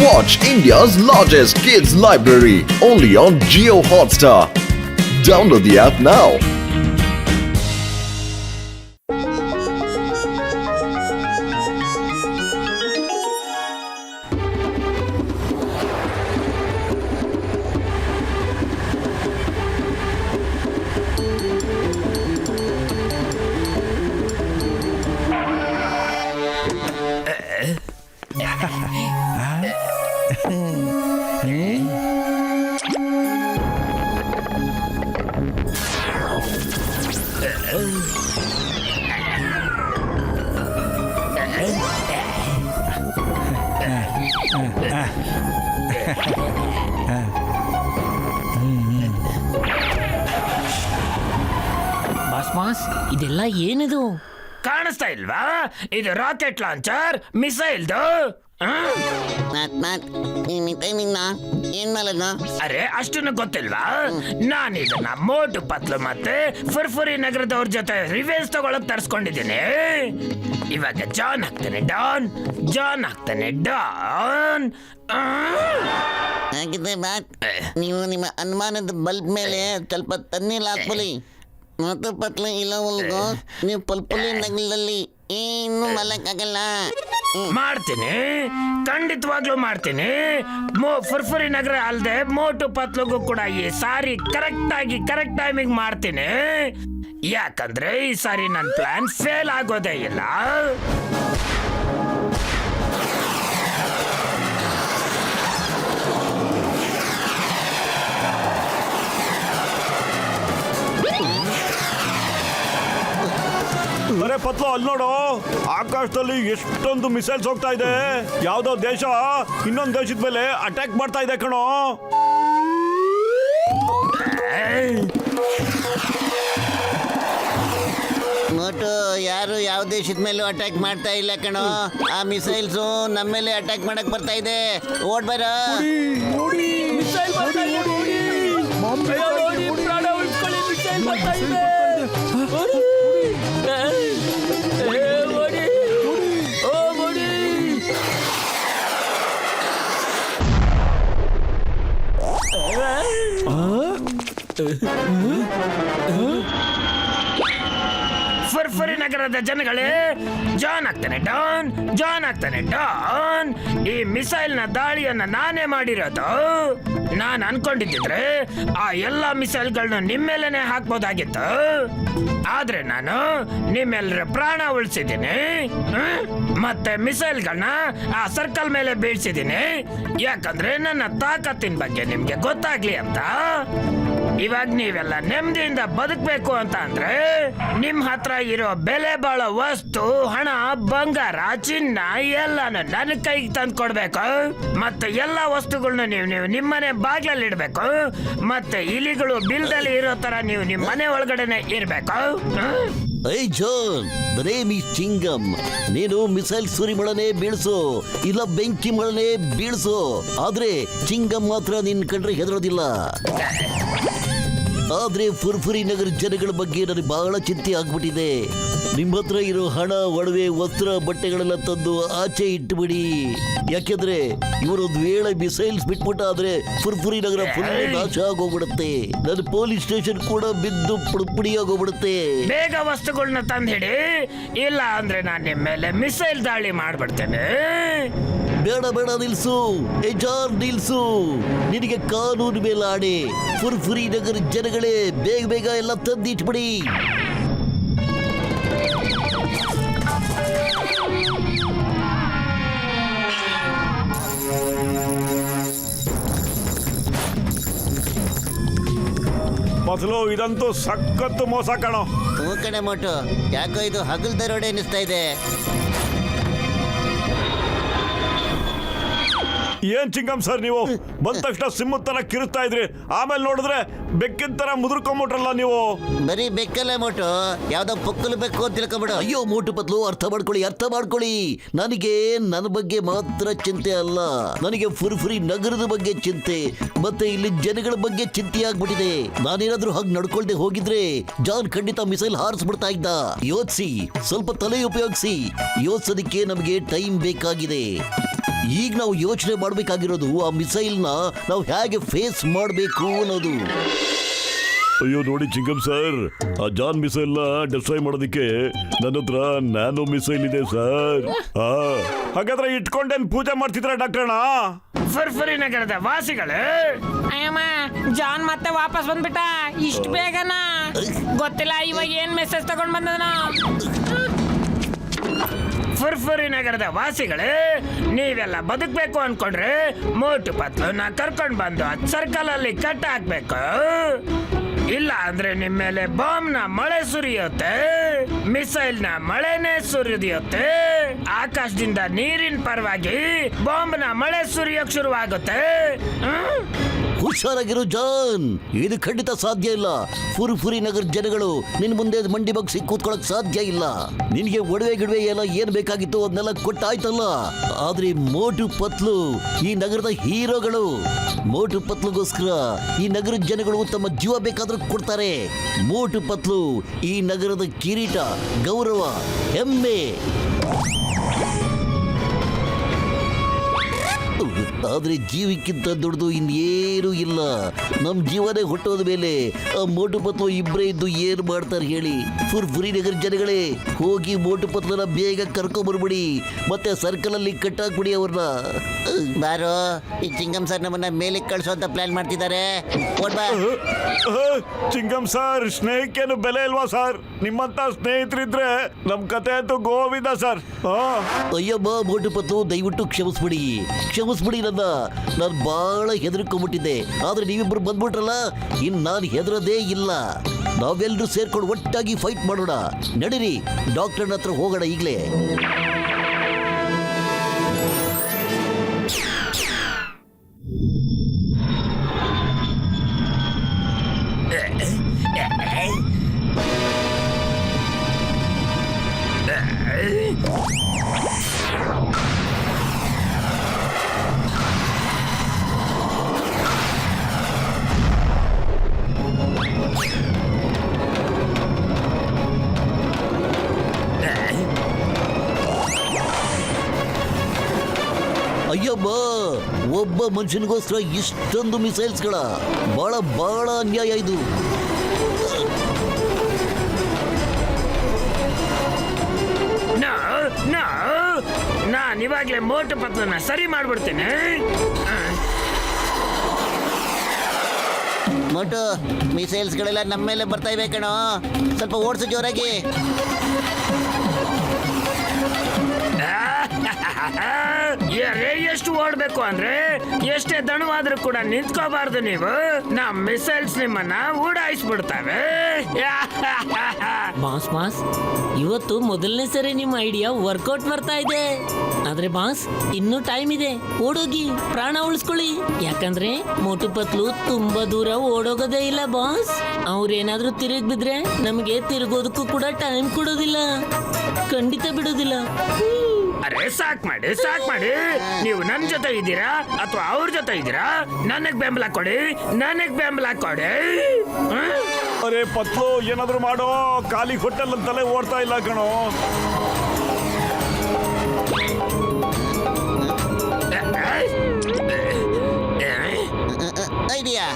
Watch India's largest kids library only on Jio Hotstar. Download the app now. Boss ಇದೆಲ್ಲ ಏನಿದು? ಕಾಣಿಸ್ತಾ ಇಲ್ವಾ? ಇದು ರಾಕೆಟ್ ಲಾಂಚರ್ ಮಿಸೈಲ್ದು. ಏನ್ ಮಾಡಲ್ಲ? ಅರೆ ಅಷ್ಟನ್ನು ಗೊತ್ತಿಲ್ವಾ? ನಾನು ಇದನ್ನ ಮೋಟು ಪತ್ಲು ಮತ್ತೆ ಫುರ್ಫುರಿ ನಗರದವ್ರ ಜೊತೆ ರಿವೆನ್ಸ್ ತಗೊಳಕ್ ತರ್ಸ್ಕೊಂಡಿದ್ದೀನಿ. ಇವಾಗ ಜಾನ್ ಆಗ್ತಾನೆ ಡಾನ್, ಜಾನ್ ಆಗ್ತಾನೆ ಡಾನ್. ಹಾಗಿದ್ರೆ ಬಾತ್ ನೀವು ನಿಮ್ಮ ಅನುಮಾನದ ಬಲ್ಬ್ ಮೇಲೆ ಸ್ವಲ್ಪ ತಣ್ಣೀರು ಹಾಕ್ಕೊಳ್ಳಿ. ಮತ್ತು ಪತ್ಲು ಇಲ್ಲವಲ್ಗೋ ನೀವು ಪಲ್ಪುಲಿ ನಗಲಲ್ಲಿ ಏನು ಮಾಡಕ್ಕಾಗಲ್ಲ. ಮಾಡ್ತೀನಿ, ಖಂಡಿತವಾಗ್ಲೂ ಮಾಡ್ತೀನಿ. ಫುರ್ಫುರಿ ನಗರ ಅಲ್ದೆ ಮೋಟು ಪತ್ಲುಗೂ ಕೂಡ ಈ ಸಾರಿ ಕರೆಕ್ಟ್ ಟೈಮಿಗೆ ಮಾಡ್ತೀನಿ. ಯಾಕಂದ್ರೆ ಈ ಸಾರಿ ನನ್ನ ಪ್ಲಾನ್ ಫೇಲ್ ಆಗೋದೇ ಇಲ್ಲ. ಅರೆ ಪತ್ಲು ಅಲ್ಲಿ ನೋಡು, ಆಕಾಶದಲ್ಲಿ ಎಷ್ಟೊಂದು ಮಿಸೈಲ್ಸ್ ಹೋಗ್ತಾ ಇದೆ. ಯಾವ್ದೋ ದೇಶ ಇನ್ನೊಂದು ದೇಶದ ಮೇಲೆ ಅಟ್ಯಾಕ್ ಮಾಡ್ತಾ ಇದೆ ಕಣೋ. ಮೋಟು ಯಾರು ಯಾವ ದೇಶದ ಮೇಲೂ ಅಟ್ಯಾಕ್ ಮಾಡ್ತಾ ಇಲ್ಲ ಕಣೋ. ಆ ಮಿಸೈಲ್ಸು ನಮ್ಮ ಮೇಲೆ ಅಟ್ಯಾಕ್ ಮಾಡಕ್ ಬರ್ತಾ ಇದೆ. ಓಡ್ ಬರ. ಫುರ್ಫುರಿ ನಗರದ ಜನಗಳೇ, ಜಾನ್ ಆಗ್ತಾನೆ ಡಾನ್, ಜಾನ್ ಆಗ್ತಾನೆ ಡಾನ್. ಈ ಮಿಸೈಲ್ ನ ದಾಳಿಯನ್ನ ನಾನೇ ಮಾಡಿರೋದು. ನಾನು ಅನ್ಕೊಂಡಿದ್ದಿದ್ರೆ ಆ ಎಲ್ಲಾ ಮಿಸೈಲ್ಗಳನ್ನ ನಿಮ್ಮೇಲೆನೆ ಹಾಕ್ಬೋದಾಗಿತ್ತು. ಆದ್ರೆ ನಾನು ನಿಮ್ಮೆಲ್ಲರ ಪ್ರಾಣ ಉಳಿಸಿದ್ದೀನಿ. ಮತ್ತೆ ಮಿಸೈಲ್ಗಳನ್ನ ಆ ಸರ್ಕಲ್ ಮೇಲೆ ಬೀಳ್ಸಿದ್ದೀನಿ. ಯಾಕಂದ್ರೆ ನನ್ನ ತಾಕತ್ತಿನ ಬಗ್ಗೆ ನಿಮ್ಗೆ ಗೊತ್ತಾಗ್ಲಿ ಅಂತ. ಇವಾಗ ನೀವೆಲ್ಲ ನೆಮ್ಮದಿಯಿಂದ ಬದುಕಬೇಕು ಅಂತ ಅಂದ್ರೆ ನಿಮ್ ಹತ್ರ ಇರೋ ಬೆಲೆ ಬಾಳೋ ವಸ್ತು, ಹಣ, ಬಂಗಾರ, ಚಿನ್ನ ಎಲ್ಲಾನು ನನ್ನ ಕೈಗೆ ತಂದು ಕೊಡ್ಬೇಕು. ಮತ್ತೆ ಎಲ್ಲಾ ವಸ್ತುಗಳನ್ನ ನೀವು ನಿಮ್ಮನೆ ಬಾಗ್ಲಲ್ಲಿ ಇಡ್ಬೇಕು. ಮತ್ತೆ ಇಲಿಗಳು ಬಿಲ್ದಲ್ಲಿ ಇರೋ ತರ ನೀವು ನಿಮ್ ಮನೆ ಒಳಗಡೆನೆ ಇರ್ಬೇಕು. I John, the name is chewing gum. ನೀನು ಮಿಸೈಲ್ ಸುರಿಮಳನೆ ಬೀಳ್ಸು, ಇಲ್ಲ ಬೆಂಕಿ ಮಳನೆ ಬೀಳ್ಸು. ಆದ್ರೆ ಚಿಂಗಮ್ ಮಾತ್ರ ನಿನ್ ಕಂಡ್ರೆ ಹೆದರೋದಿಲ್ಲ. ಆದ್ರೆ ಫುರ್ಫುರಿ ನಗರ ಜನಗಳ ಬಗ್ಗೆ ನನಗೆ ಬಹಳ ಚಿಂತೆ ಆಗ್ಬಿಟ್ಟಿದೆ. ನಿಮ್ಮ ಹತ್ರ ಇರೋ ಹಣ, ಒಡವೆ, ವಸ್ತ್ರ, ಬಟ್ಟೆಗಳೆಲ್ಲ ತಂದು ಆಚೆ ಇಟ್ಟುಬಿಡಿ. ಯಾಕೆಂದ್ರೆ ಇವರೊಂದು ವೇಳೆ ಮಿಸೈಲ್ಸ್ ಬಿಟ್ಬಿಟ್ಟಾದ್ರೆ ಫುರ್ಫುರಿ ನಗರ ಫುಲ್ ನಾಶ ಆಗೋಗ್ಬಿಡುತ್ತೆ. ನನ್ನ ಪೊಲೀಸ್ ಸ್ಟೇಷನ್ ಕೂಡ ಬಿದ್ದು ಪುಡಿ ಆಗೋಗ್ಬಿಡುತ್ತೆ. ಬೇಗ ವಸ್ತುಗಳನ್ನ ತಂದಿಡಿ, ಇಲ್ಲ ಅಂದ್ರೆ ನಾನು ನಿಮ್ಮ ಮೇಲೆ ಮಿಸೈಲ್ ದಾಳಿ ಮಾಡ್ಬಿಡ್ತೇನೆ. ಬೇಡ ನಿಲ್ಸು, ಎಜಾರ್ ನಿಲ್ಸು. ನಿನಗೆ ಕಾನೂನು ಮೇಲೆ ಆಣೆ. ಫುರ್ಫುರಿ ನಗರ ಜನಗಳೇ, ಬೇಗ ಎಲ್ಲ ತಂದಿಟ್ಬಿಡಿ. ಪತ್ಲು ಇದಂತೂ ಸಖತ್ತು ಮೋಸ ಕಣೋ. ಹೂ ಕಣೆ ಮೋಟು, ಯಾಕೋ ಇದು ಹಗಲ್ ದರೋಡೆ ಅನ್ನಿಸ್ತಾ ಇದೆ. ಏನ್ ಚಿಂಗಮ್ ಸರ್ ನೀವು ಬಂದ ತಕ್ಷಣ ಸಿಂಹದ ತರ ಕಿರುತ್ತಾ ಇದ್ರಿ, ಆಮೇಲೆ ನೋಡಿದ್ರೆ ಬೆಕ್ಕಿನ ತರ ಮುದುರ್ಕೊಂಬಿಟ್ರಲ್ಲ ನೀವು. ಬರೀ ಬೆಕ್ಕಲ್ಲ ಮೋಟು, ಯಾವ್ದೋ ಪುಕ್ಕಲು ಬೆಕ್ಕು ಅಂತ ತಿಳ್ಕೊಂಬಿಡು. ಅಯ್ಯೋ ಮೋಟು ಪತ್ಲು, ಅರ್ಥ ಮಾಡ್ಕೊಳ್ಳಿ. ನನಗೆ ನನ್ನ ಬಗ್ಗೆ ಮಾತ್ರ ಚಿಂತೆ ಅಲ್ಲ, ನನಗೆ ಫುರ್ಫುರಿ ನಗರದ ಬಗ್ಗೆ ಚಿಂತೆ, ಮತ್ತೆ ಇಲ್ಲಿ ಜನಗಳ ಬಗ್ಗೆ ಚಿಂತೆ ಆಗ್ಬಿಟ್ಟಿದೆ. ನಾನೇನಾದ್ರೂ ಹಾಗೆ ನಡ್ಕೊಳ್ದೆ ಹೋಗಿದ್ರೆ ಜಾನ್ ಖಂಡಿತ ಮಿಸೈಲ್ ಹಾರಿಸ್ಬಿಡ್ತಾ ಇದ್ದ. ಯೋಚಿಸಿ, ಸ್ವಲ್ಪ ತಲೆ ಉಪಯೋಗಿಸಿ. ಯೋಚಿಸೋದಕ್ಕೆ ನಮಗೆ ಟೈಮ್ ಬೇಕಾಗಿದೆ. ಈಗ ನಾವು ಯೋಚನೆ ಮಾಡಬೇಕಾಗಿರೋದು ಆ ಮಿಸೈಲ್ನ ನಾವು ಹೇಗೆ ಫೇಸ್ ಮಾಡಬೇಕು ಅನ್ನೋದು. ಅಯ್ಯೋ ನೋಡಿ ಚಿಂಗಮ್ ಸರ್, ಆ ಜಾನ್ ಮಿಸೈಲ್ ನ ಡಿಸ್ಟ್ರಾಯ್ ಮಾಡೋದಕ್ಕೆ ನನ್ನ ಹತ್ರ ನ್ಯಾನೋ ಮಿಸೈಲ್ ಇದೆ ಸರ್. ಹಾಗಾದ್ರೆ ಇಟ್ಕೊಂಡೇನ್ ಪೂಜೆ ಮಾಡ್ತಿದ್ರ ಡಾಕ್ಟರ್ಣ? ಫರ್ಫರಿ ನಗರದ ವಾಸಿಗಳು, ಅಯ್ಯಮ್ಮ ಜಾನ್ ಮತ್ತೆ ವಾಪಸ್ ಬಂದ್ಬಿಟ್ಟ ಇಷ್ಟು ಬೇಗನಾ? ಗೊತ್ತಿಲ್ಲ ಇವಾಗ ಏನ್ ಮೆಸೇಜ್ ತಗೊಂಡ್ ಬಂದನ. ಫರ್ಫರಿ ನಗರದ ವಾಸಿಗಳೇ, ನೀವೆಲ್ಲ ಬದುಕಬೇಕು ಅನ್ಕೊಂಡ್ರೆ ಮೋಟು ಪತ್ಲುನ ಕರ್ಕೊಂಡ್ ಬಂದು ಸರ್ಕಲ್ ಅಲ್ಲಿ ಕಟ್ ಹಾಕ್ಬೇಕು. ಇಲ್ಲ ಅಂದ್ರೆ ನಿಮ್ಮ ಮೇಲೆ ಬಾಂಬ್ ನ ಮಳೆ ಸುರಿಯುತ್ತೆ, ಮಿಸೈಲ್ ನ ಮಳೆನೇ ಸುರಿಯುತ್ತೆ, ಆಕಾಶದಿಂದ ನೀರಿನ ಪರವಾಗಿ ಬಾಂಬ್ ನ ಮಳೆ ಸುರಿಯೋಕ್ ಶುರುವಾಗುತ್ತೆ. ಹುಷಾರಾಗಿರು ಜಾನ್, ಇದು ಖಂಡಿತ ಸಾಧ್ಯ ಇಲ್ಲ. ಫುರ್ಫುರಿ ನಗರ ಜನಗಳು ನಿನ್ ಮುಂದೆ ಮಂಡಿ ಬಗ್ಸಿ ಕೂತ್ಕೊಳಕ್ ಸಾಧ್ಯ ಇಲ್ಲ. ನಿನ್ಗೆ ಒಡವೆ ಗಿಡವೆ ಎಲ್ಲ ಏನ್ ಬೇಕಾಗಿತ್ತು ಅದನ್ನೆಲ್ಲ ಕೊಟ್ಟಾಯ್ತಲ್ಲ. ಆದ್ರೆ ಮೋಟು ಪತ್ಲು ಈ ನಗರದ ಹೀರೋಗಳು. ಮೋಟು ಪತ್ಲುಗೋಸ್ಕರ ಈ ನಗರದ ಜನಗಳು ತಮ್ಮ ಜೀವ ಬೇಕಾದ್ರೂ ಕೊಡ್ತಾರೆ. ಮೋಟು ಪತ್ಲು ಈ ನಗರದ ಕಿರೀಟ, ಗೌರವ, ಹೆಮ್ಮೆ. ಆದ್ರೆ ಜೀವಕ್ಕಿಂತ ದೊಡ್ಡದು ಇನ್ನೇನು ಇಲ್ಲ. ನಮ್ ಜೀವನೇ ಹುಟ್ಟೋದ ಮೇಲೆ ಆ ಮೋಟು ಪತ್ಲು ಇಬ್ಬರೇ ಇದ್ದು ಏನ್ ಮಾಡ್ತಾರೆ ಹೇಳಿ? ಫುರ್ಫುರಿ ನಗರ ಜನಗಳೇ, ಹೋಗಿ ಮೋಟು ಪತ್ಲನ ಬೇಗ ಕರ್ಕೊಂಡ್ಬರ್ಬಿಡಿ, ಮತ್ತೆ ಸರ್ಕಲ್ ಅಲ್ಲಿ ಕಟ್ಟಾಕ್ಬಿಡಿ ಅವ್ರನ್ನ. ಬಾರೋ, ಈ ಚಿಂಗಮ್ ಸರ್ ನಮ್ಮನ್ನ ಮೇಲೆ ಕಳ್ಸೋ ಅಂತ ಪ್ಲಾನ್ ಮಾಡ್ತಿದ್ದಾರೆ. ಓಡ್ಬಾ. ಚಿಂಗಮ್ ಸರ್, ಸ್ನೇಹಕ್ಕೇನು ಬೆಲೆ ಇಲ್ವಾ ಸರ್? ನಿಮ್ಮಂತ ಸ್ನೇಹಿತರಿದ್ರೆ ನಮ್ ಕತೆ ಅಂತೂ ಗೋವಿಂದ ಸರ್. ಅಯ್ಯಮ್ಮ ಮೋಟು ಪತ್ಲು, ದಯವಿಟ್ಟು ಕ್ಷಮಿಸ್ಬಿಡಿ, ಕ್ಷಮಿಸ್ಬಿಡಿ ನನ್ನ. ನಾನು ಬಹಳ ಹೆದರ್ಕೊಂಡ್ಬಿಟ್ಟಿದ್ದೆ. ಆದ್ರೆ ನೀವಿಬ್ರು ಬಂದ್ಬಿಟ್ರಲ್ಲ, ಇನ್ ನಾನು ಹೆದರದೇ ಇಲ್ಲ. ನಾವೆಲ್ಲರೂ ಸೇರ್ಕೊಂಡು ಒಟ್ಟಾಗಿ ಫೈಟ್ ಮಾಡೋಣ. ನಡೀರಿ, ಡಾಕ್ಟರ್ನ ಹತ್ರ ಹೋಗೋಣ ಈಗಲೇ. ಅಯ್ಯಬ್ಬ, ಒಬ್ಬ ಮನುಷ್ಯನಿಗೋಸ್ಕರ ಇಷ್ಟೊಂದು ಮಿಸೈಲ್ಸ್ಗಳ, ಬಹಳ ಬಹಳ ಅನ್ಯಾಯ ಇದು. ನಾನ್ ಇವಾಗ್ಲೇ ಮೋಟು ಪತ್ಲನ್ನ ಸರಿ ಮಾಡ್ಬಿಡ್ತೇನೆ. ಮೋಟು, ಮಿಸೈಲ್ಸ್ಗಳೆಲ್ಲ ನಮ್ಮ ಮೇಲೆ ಬರ್ತಾ ಇವೆ ಕಣೋ, ಸ್ವಲ್ಪ ಓಡಿಸು ಜೋರಾಗಿ. ಎಷ್ಟು ಓಡ್ಬೇಕು ಅಂದ್ರೆ ಎಷ್ಟೇ ದಣವಾದ್ರೂ ಕೂಡ ನಿಂತ್ಕೋಬಾರ್ದು ನೀವು. ನಮ್ ಮಿಸೈಲ್ಸ್ ನಿಮ್ಮನ್ನ ಉಡಾಯಿಸ್ಬಿಡ್ತವೆ. ಬಾಸ್ ಬಾಸ್, ಇವತ್ತು ಮೊದಲನೇ ಸರಿ ನಿಮ್ಮ ಐಡಿಯಾ ವರ್ಕೌಟ್ ಬರ್ತಾ ಇದೆ. ಆದ್ರೆ ಬಾಸ್, ಇನ್ನೂ ಟೈಮ್ ಇದೆ, ಓಡೋಗಿ ಪ್ರಾಣ ಉಳಿಸ್ಕೊಳ್ಳಿ. ಯಾಕಂದ್ರೆ ಮೋಟು ಪತ್ಲು ತುಂಬಾ ದೂರ ಓಡೋಗೋದೇ ಇಲ್ಲ ಬಾಸ್. ಅವ್ರೇನಾದ್ರೂ ತಿರುಗ್ ಬಿದ್ರೆ ನಮಗೆ ತಿರುಗೋದಕ್ಕೂ ಕೂಡ ಟೈಮ್ ಕೊಡೋದಿಲ್ಲ, ಖಂಡಿತ ಬಿಡೋದಿಲ್ಲ. ಅರೆ ಸಾಕ್ ಮಾಡಿ, ಸಾಕ್ ಮಾಡಿ. ನೀವು ನನ್ ಜೊತೆ ಇದ್ದೀರಾ ಅಥವಾ ಅವ್ರ ಜೊತೆ ಇದ್ದೀರಾ? ನನಗ್ ಬೆಂಬಲ ಕೊಡಿ, ನನಗ್ ಬೆಂಬಲ ಕೊಡಿ. ಅರೆ ಪತ್ಲು, ಏನಾದ್ರು ಮಾಡೋ, ಖಾಲಿ ಹೋಟೆಲ್ ಅಂತಲೇ ಓಡ್ತಾ ಇಲ್ಲ ಕಣೋ. ಐಡಿಯಾ,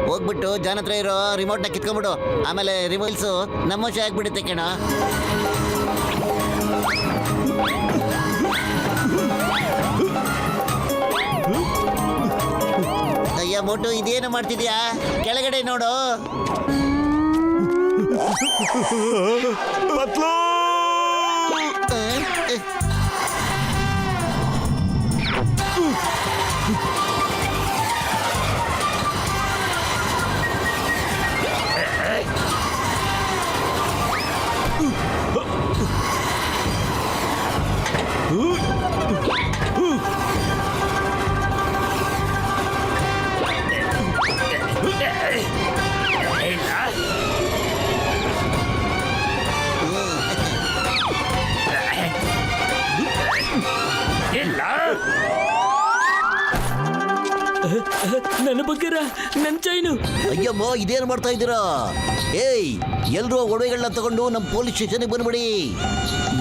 ಹೋಗ್ಬಿಟ್ಟು ಜಾನ್ ಹತ್ರ ಇರೋ ರಿಮೋಟ್ನ ಕಿತ್ಕೊಂಡ್ಬಿಡು. ಆಮೇಲೆ ರಿಮೋಟ್ಸು ನಮ್ಮ ವಶ ಆಗ್ಬಿಡುತ್ತೆ ಕಣ. ಅಯ್ಯ ಮೋಟು, ಇದೇನು ಮಾಡ್ತಿದ್ಯಾ? ಕೆಳಗಡೆ ನೋಡು. ಪತ್ಲು, ಇಲ್ಲ ನನ್ನ ಬಗ್ಗೆರ ನನ್ನ ಚೈನು. ಅಯ್ಯಮ್ಮ ಇದೇನು ಮಾಡ್ತಾ ಇದ್ದೀರಾ? ಏಯ್, ಎಲ್ರೂ ಒಡವೆಗಳನ್ನ ತಗೊಂಡು ನಮ್ಮ ಪೊಲೀಸ್ ಸ್ಟೇಷನ್ಗೆ ಬಂದ್ಬಿಡಿ.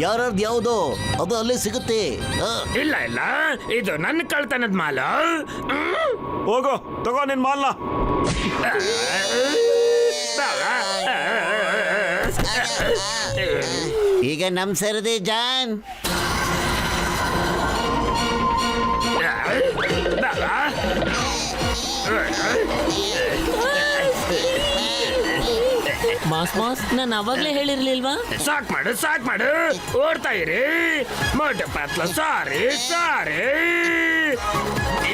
ಯಾರ್ದು ಯಾವುದೋ ಅದು ಅಲ್ಲೇ ಸಿಗುತ್ತೆ. ಇಲ್ಲ ಇಲ್ಲ, ಇದು ನನ್ನ ಕಳ್ತನದ ಮಾಲ. ಹೋಗೋ ತಗೋ ನಿನ್ ಮಾಲ್ನ. ಈಗ ನಮ್ ಸರದಿ ಜಾನ್. ಮಾಸ್ ನಾನು ಅವಾಗ್ಲೇ ಹೇಳಿರ್ಲಿಲ್ವಾ? ಸಾಕ್ ಮಾಡು ಓಡ್ತಾ ಇರಿ. ಮೋಟು ಪತ್ಲು ಸಾರಿ.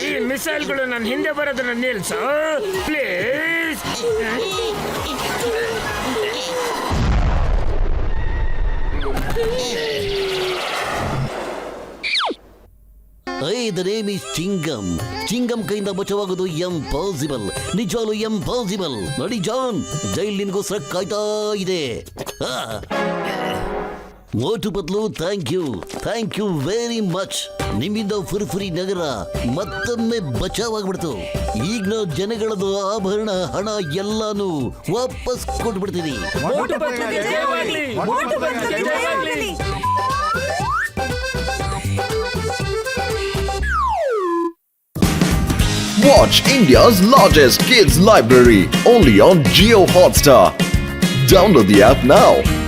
ಈ ಮಿಸೈಲ್ಗಳು ನನ್ನ ಹಿಂದೆ ಬರೋದನ್ನ ನಿಲ್ಸು ಪ್ಲೀಸ್. The name is ಚಿಂಗಮ್. ಚಿಂಗಮ್ ಕೈಯಿಂದ ಬಚಾವಾಗೋದು ಎಂಪಾಸಿಬಲ್, ನಿಜವಾಗ್ಲೂ ಎಂಪಾಸಿಬಲ್. ನೋಡಿ ಜಾನ್, ಜೈಲ್ ನಿನ್ಗೋಸ್ಕರ ಕಾಯ್ತಾ ಇದೆ. ಮೋಟು ಪತ್ಲು, ಥ್ಯಾಂಕ್ ಯು ವೆರಿ ಮಚ್. ನಿಮ್ಮಿಂದ ಫುರ್ಫುರಿ ನಗರ ಮತ್ತೊಮ್ಮೆ ಬಚಾವಾಗ್ಬಿಡ್ತು. ಈಗ ನಾವು ಜನಗಳದು ಆಭರಣ, ಹಣ ಎಲ್ಲಾನು ವಾಪಸ್ ಕೊಟ್ಬಿಡ್ತೀನಿ. Watch India's largest kids library only on Geo Hotstar. Download the app now.